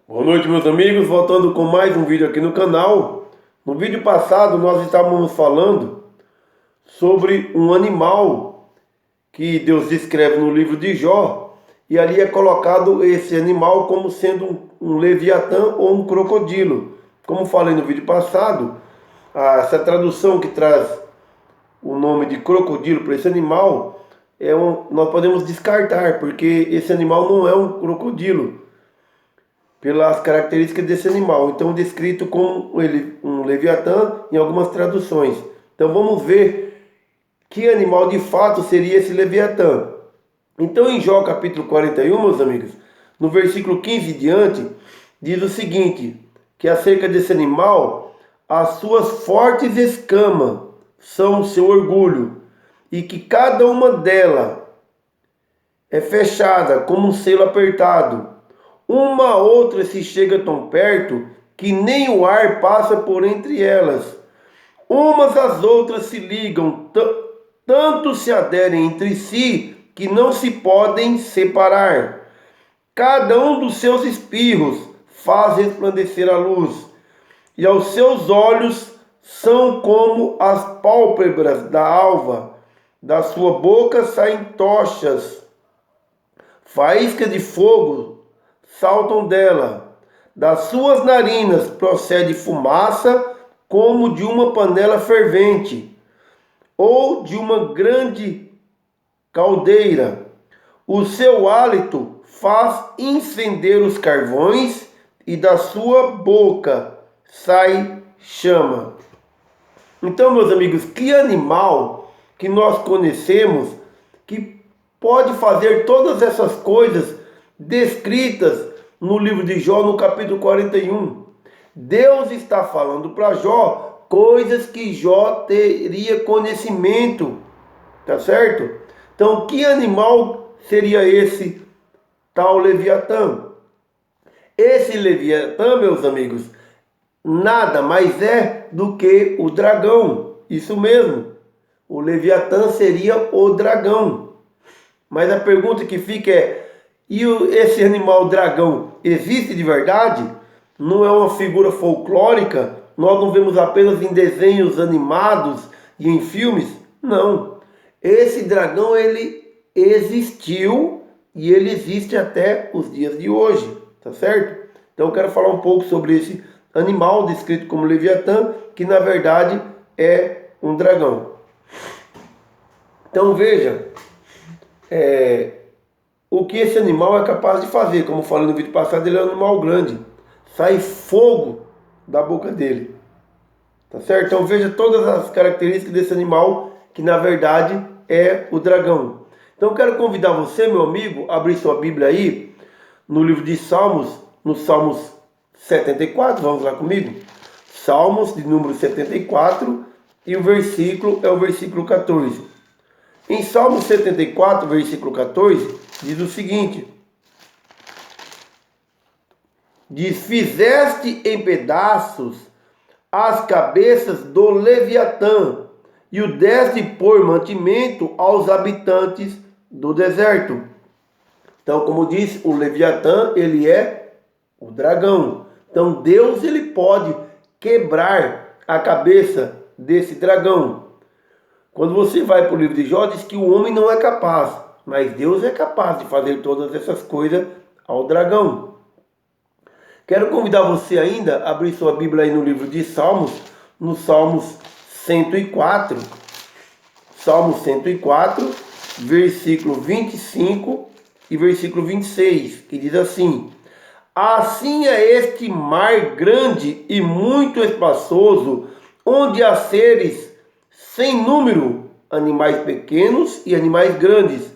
Boa noite, meus amigos, voltando com mais um vídeo aqui no canal. No vídeo passado nós estávamos falando sobre um animal que Deus descreve no livro de Jó, e ali é colocado esse animal como sendo um leviatã ou um crocodilo. Como falei no vídeo passado, essa tradução que traz o nome de crocodilo para esse animal, nós podemos descartar, porque esse animal não é um crocodilo pelas características desse animal. Então, descrito como um leviatã em algumas traduções. Então, vamos ver que animal de fato seria esse leviatã. Então, em Jó capítulo 41, meus amigos, no versículo 15 em diante, diz o seguinte, que acerca desse animal, as suas fortes escamas são o seu orgulho, e que cada uma delas é fechada como um selo apertado. Uma a outra se chega tão perto que nem o ar passa por entre elas. Umas às outras se ligam, tanto se aderem entre si que não se podem separar. Cada um dos seus espirros faz resplandecer a luz, e aos seus olhos são como as pálpebras da alva. Da sua boca saem tochas, faíscas de fogo saltam dela. Das suas narinas procede fumaça como de uma panela fervente ou de uma grande caldeira. O seu hálito faz incender os carvões e da sua boca sai chama. Então, meus amigos, que animal que nós conhecemos que pode fazer todas essas coisas descritas no livro de Jó, no capítulo 41. Deus está falando para Jó coisas que Jó teria conhecimento, tá certo? Então, que animal seria esse tal Leviatã? Esse Leviatã, meus amigos, nada mais é do que o dragão. Isso mesmo, o Leviatã seria o dragão. Mas a pergunta que fica é: esse animal dragão existe de verdade? Não é uma figura folclórica? Nós não vemos apenas em desenhos animados e em filmes? Não. Esse dragão, ele existiu e ele existe até os dias de hoje, tá certo? Então eu quero falar um pouco sobre esse animal descrito como Leviatã, que na verdade é um dragão. Então veja, o que esse animal é capaz de fazer. Como falei no vídeo passado, ele é um animal grande. Sai fogo da boca dele. Tá certo? Então veja todas as características desse animal, que na verdade é o dragão. Então eu quero convidar você, meu amigo, a abrir sua Bíblia aí, no livro de Salmos, no Salmos 74, vamos lá comigo? Salmos de número 74, e o versículo é o versículo 14. Em Salmo 74, versículo 14, diz o seguinte: diz: fizeste em pedaços as cabeças do Leviatã, e o deste por mantimento aos habitantes do deserto. Então, como diz, o Leviatã, ele é o dragão. Então, Deus, ele pode quebrar a cabeça desse dragão. Quando você vai para o livro de Jó, diz que o homem não é capaz, mas Deus é capaz de fazer todas essas coisas ao dragão. Quero convidar você ainda a abrir sua Bíblia aí no livro de Salmos, no Salmos 104. Salmo 104, versículo 25 e versículo 26, que diz assim: assim é este mar grande e muito espaçoso, onde há seres sem número, animais pequenos e animais grandes.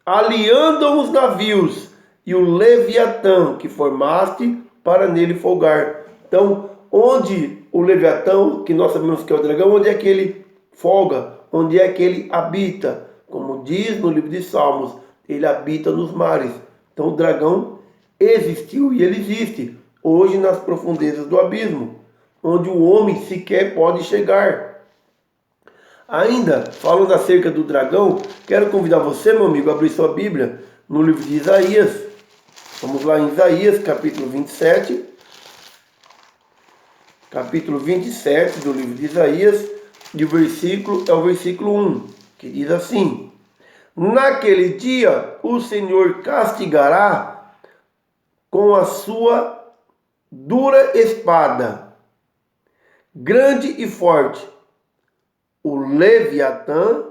Ali andam os navios e o Leviatã que formaste para nele folgar. Então, onde o Leviatã, que nós sabemos que é o dragão, onde é que ele folga? Onde é que ele habita? Como diz no livro de Salmos, ele habita nos mares. Então, o dragão existiu e ele existe hoje nas profundezas do abismo, onde o homem sequer pode chegar. Ainda, falando acerca do dragão, quero convidar você, meu amigo, a abrir sua Bíblia no livro de Isaías, Vamos lá em Isaías, capítulo 27. Capítulo 27 do livro de Isaías, e o versículo é o versículo 1, que diz assim: Naquele dia o Senhor castigará com a sua dura espada, grande e forte, o Leviatã,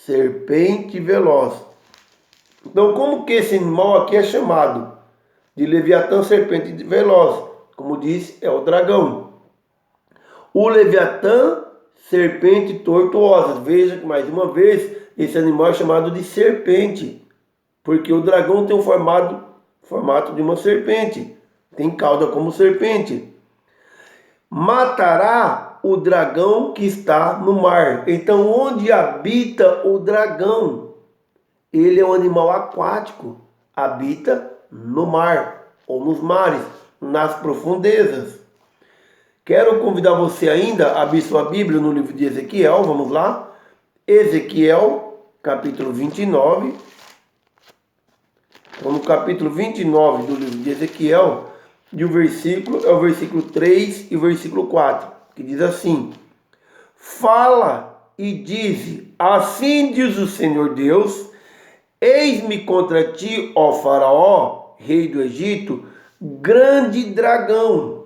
serpente veloz. Então, como que esse animal aqui é chamado de Leviatã, serpente veloz? Como disse, é o dragão. O Leviatã, serpente tortuosa. Veja que mais uma vez, esse animal é chamado de serpente, porque o dragão tem um formato de uma serpente, tem cauda como serpente. Matará o dragão que está no mar. Então, onde habita o dragão? Ele é um animal aquático, habita no mar ou nos mares, nas profundezas. Quero convidar você ainda a abrir sua Bíblia no livro de Ezequiel, vamos lá. Ezequiel, capítulo 29. Então, no capítulo 29 do livro de Ezequiel, e o versículo é o versículo 3 e o versículo 4, que diz assim: Fala e dize, assim diz o Senhor Deus, eis-me contra ti, ó Faraó, rei do Egito, grande dragão.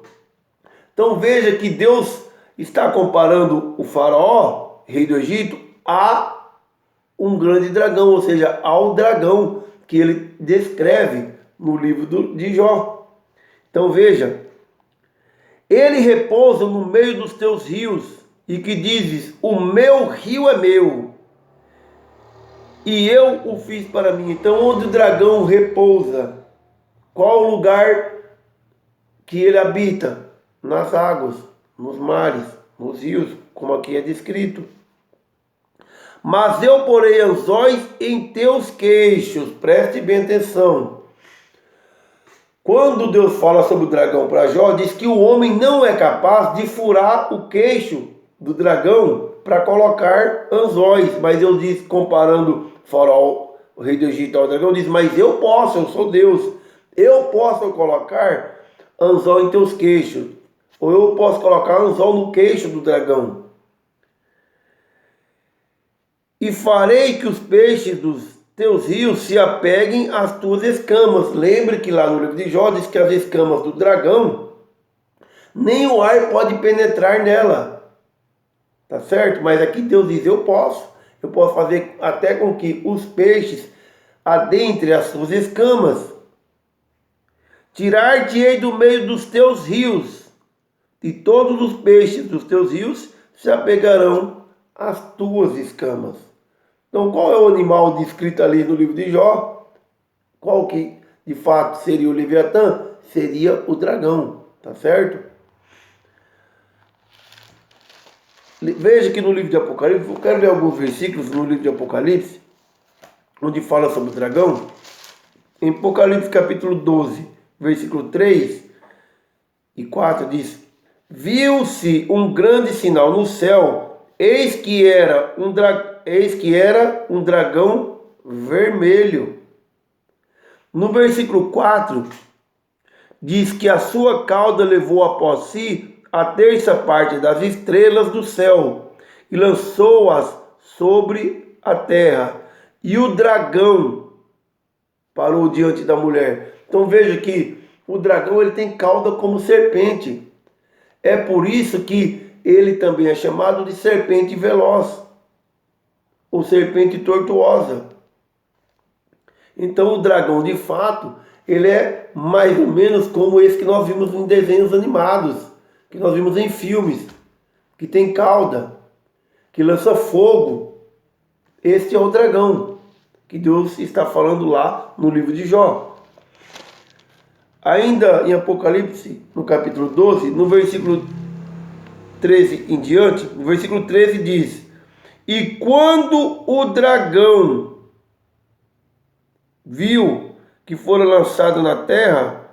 Então veja que Deus está comparando o Faraó, rei do Egito, a um grande dragão, ou seja, ao dragão que ele descreve no livro de Jó. Então veja, ele repousa no meio dos teus rios, e que dizes, o meu rio é meu, e eu o fiz para mim. Então onde o dragão repousa? Qual o lugar que ele habita? Nas águas, nos mares, nos rios, como aqui é descrito. Mas eu porei anzóis em teus queixos. Preste bem atenção. Quando Deus fala sobre o dragão para Jó, diz que o homem não é capaz de furar o queixo do dragão para colocar anzóis. Mas eu disse, comparando Faraó, o rei do Egito, ao dragão, diz, mas eu posso, eu sou Deus. Eu posso colocar anzol em teus queixos. Ou eu posso colocar anzol no queixo do dragão. E farei que os peixes dos teus rios se apeguem às tuas escamas. Lembre que lá no livro de Jó diz que as escamas do dragão, nem o ar pode penetrar nela. Tá certo? Mas aqui Deus diz, eu posso. Eu posso fazer até com que os peixes adentrem as suas escamas. Tirar-te-ei do meio dos teus rios, e todos os peixes dos teus rios se apegarão às tuas escamas. Então, qual é o animal descrito ali no livro de Jó? Qual que de fato seria o Leviatã? Seria o dragão, tá certo? Veja que no livro de Apocalipse, eu quero ler alguns versículos no livro de Apocalipse, onde fala sobre o dragão. Em Apocalipse capítulo 12, versículo 3 e 4 diz: Viu-se um grande sinal no céu, eis que era um dragão vermelho. No versículo 4 diz que a sua cauda levou após si a terça parte das estrelas do céu e lançou-as sobre a terra. E o dragão parou diante da mulher. Então veja que o dragão ele tem cauda como serpente. É por isso que ele também é chamado de serpente veloz, ou serpente tortuosa. Então o dragão, de fato, ele é mais ou menos como esse que nós vimos em desenhos animados, que nós vimos em filmes, que tem cauda, que lança fogo. Este é o dragão que Deus está falando lá no livro de Jó. Ainda em Apocalipse, no capítulo 12, no versículo 13 em diante, no versículo 13 diz: E quando o dragão viu que fora lançado na terra,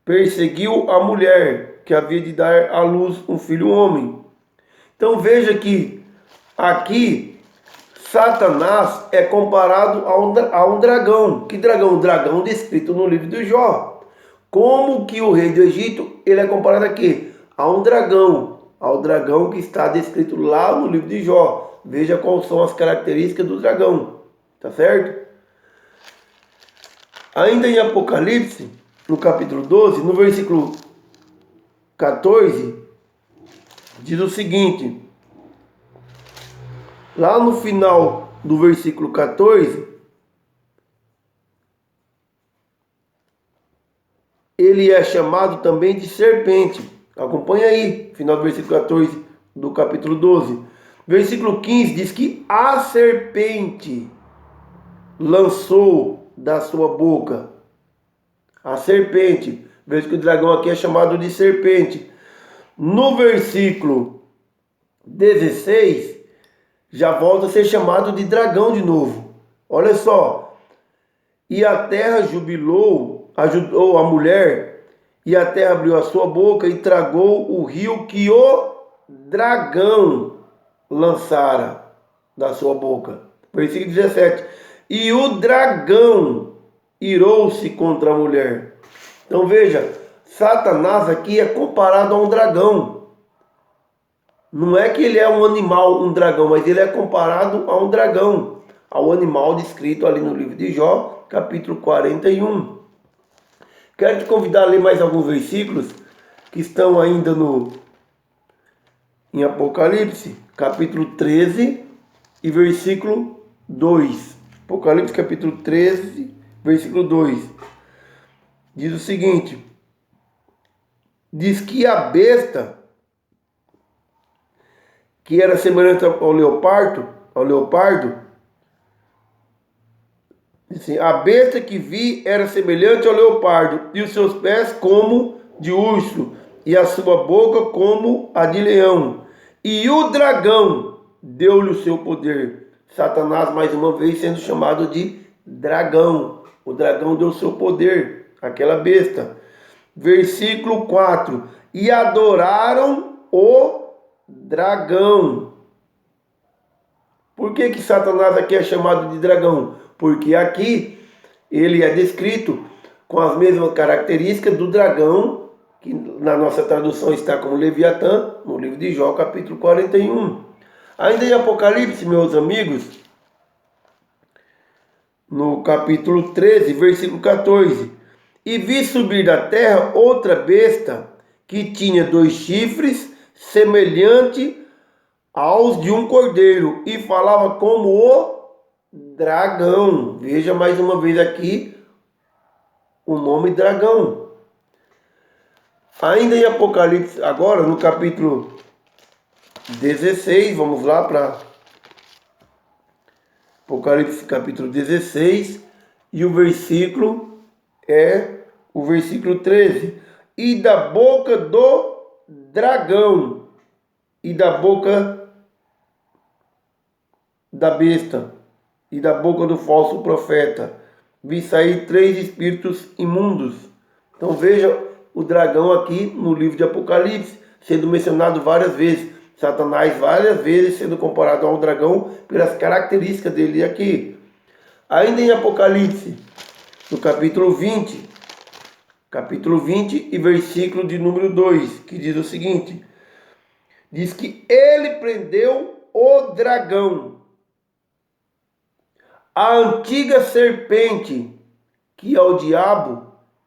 perseguiu a mulher que havia de dar à luz um filho homem. Então veja que aqui Satanás é comparado a um dragão. Que dragão? O dragão descrito no livro de Jó. Como que o rei do Egito, ele é comparado aqui? A um dragão. Ao dragão que está descrito lá no livro de Jó. Veja quais são as características do dragão. Tá certo? Ainda em Apocalipse, no capítulo 12, no versículo 14, diz o seguinte. Lá no final do versículo 14, ele é chamado também de serpente. Acompanha aí, final do versículo 14 do capítulo 12. Versículo 15 diz que a serpente lançou da sua boca. A serpente. Veja que o dragão aqui é chamado de serpente. No versículo 16, já volta a ser chamado de dragão de novo. Olha só. E a terra jubilou, ajudou a mulher, e a terra abriu a sua boca e tragou o rio que o dragão lançara da sua boca. Versículo 17. E o dragão irou-se contra a mulher. Então veja, Satanás aqui é comparado a um dragão. Não é que ele é um animal, um dragão, mas ele é comparado a um dragão, ao animal descrito ali no livro de Jó, capítulo 41. Quero te convidar a ler mais alguns versículos que estão ainda em Apocalipse, capítulo 13 e versículo 2. Apocalipse, capítulo 13, versículo 2. Diz o seguinte: diz que a besta, que era semelhante ao leopardo, assim, a besta que vi era semelhante ao leopardo, e os seus pés como de urso, e a sua boca como a de leão. E o dragão deu-lhe o seu poder. Satanás, mais uma vez, sendo chamado de dragão. O dragão deu o seu poder, aquela besta. Versículo 4. E adoraram o dragão. Por que Satanás aqui é chamado de dragão? Porque aqui ele é descrito com as mesmas características do dragão, que na nossa tradução está como Leviatã, no livro de Jó, capítulo 41. Ainda em Apocalipse, meus amigos, no capítulo 13, versículo 14. E vi subir da terra outra besta, que tinha 2 chifres, semelhante aos de um cordeiro, e falava como o dragão. Veja mais uma vez aqui o nome dragão. Ainda em Apocalipse, agora no capítulo 16, vamos lá para Apocalipse capítulo 16, e o versículo é o versículo 13. E da boca do dragão e da boca da besta e da boca do falso profeta vi sair 3 espíritos imundos. Então veja o dragão aqui no livro de Apocalipse sendo mencionado várias vezes. Satanás várias vezes sendo comparado ao dragão pelas características dele aqui. Ainda em Apocalipse, no capítulo 20 e versículo de número 2, que diz o seguinte: diz que ele prendeu o dragão, a antiga serpente, que é o diabo,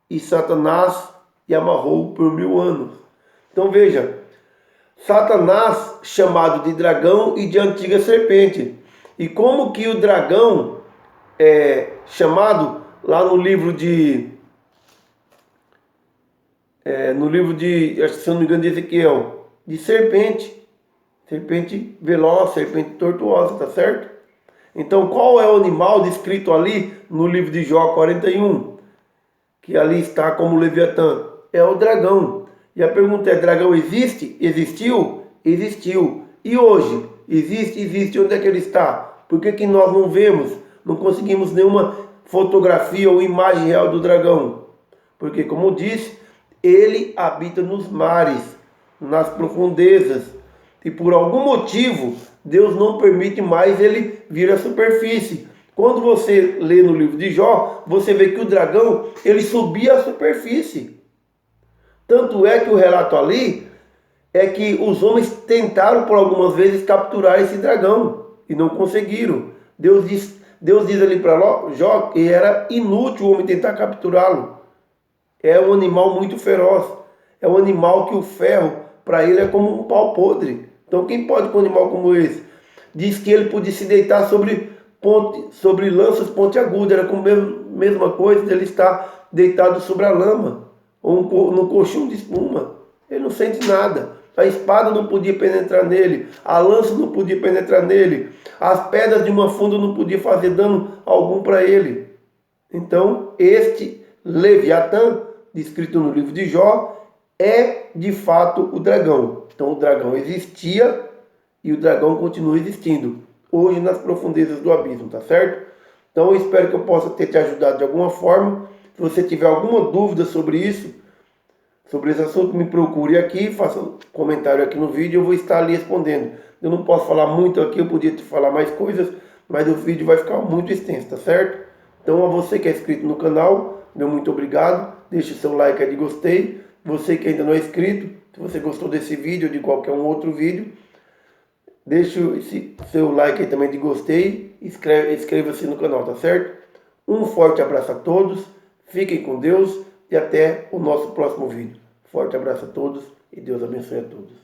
e Satanás, e amarrou por 1000 anos. Então veja, Satanás chamado de dragão e de antiga serpente. E como que o dragão é chamado lá no livro de acho que se eu não me engano, de Ezequiel, de serpente. Serpente veloz, serpente tortuosa, tá certo? Então qual é o animal descrito ali no livro de Jó 41? Que ali está como Leviatã. É o dragão. E a pergunta é: dragão existe? Existiu? Existiu. E hoje? Existe? Existe. Onde é que ele está? Por que nós não vemos, não conseguimos nenhuma fotografia ou imagem real do dragão? Porque, como disse, ele habita nos mares, nas profundezas. E por algum motivo, Deus não permite mais ele vir à superfície. Quando você lê no livro de Jó, você vê que o dragão, ele subia à superfície. Tanto é que o relato ali é que os homens tentaram por algumas vezes capturar esse dragão e não conseguiram. Deus diz ali para Jó que era inútil o homem tentar capturá-lo. É um animal muito feroz. É um animal que o ferro, para ele, é como um pau podre. Então quem pode com um animal como esse? Diz que ele podia se deitar sobre lanças pontiagudas. Era como a mesma coisa dele estar deitado sobre a lama ou no colchão de espuma. Ele não sente nada. A espada não podia penetrar nele, a lança não podia penetrar nele, as pedras de uma funda não podiam fazer dano algum para ele. Então, este Leviatã, descrito no livro de Jó, é de fato o dragão. Então, o dragão existia e o dragão continua existindo, hoje nas profundezas do abismo, tá certo? Então, eu espero que eu possa ter te ajudado de alguma forma. Se você tiver alguma dúvida sobre isso, sobre esse assunto, me procure aqui, faça um comentário aqui no vídeo, eu vou estar ali respondendo. Eu não posso falar muito aqui, eu podia te falar mais coisas, mas o vídeo vai ficar muito extenso, tá certo? Então, a você que é inscrito no canal, meu muito obrigado. Deixe o seu like aí de gostei. Você que ainda não é inscrito, se você gostou desse vídeo ou de qualquer um outro vídeo, deixe esse seu like aí também de gostei. Inscreva-se no canal, tá certo? Um forte abraço a todos, fiquem com Deus e até o nosso próximo vídeo. Forte abraço a todos e Deus abençoe a todos.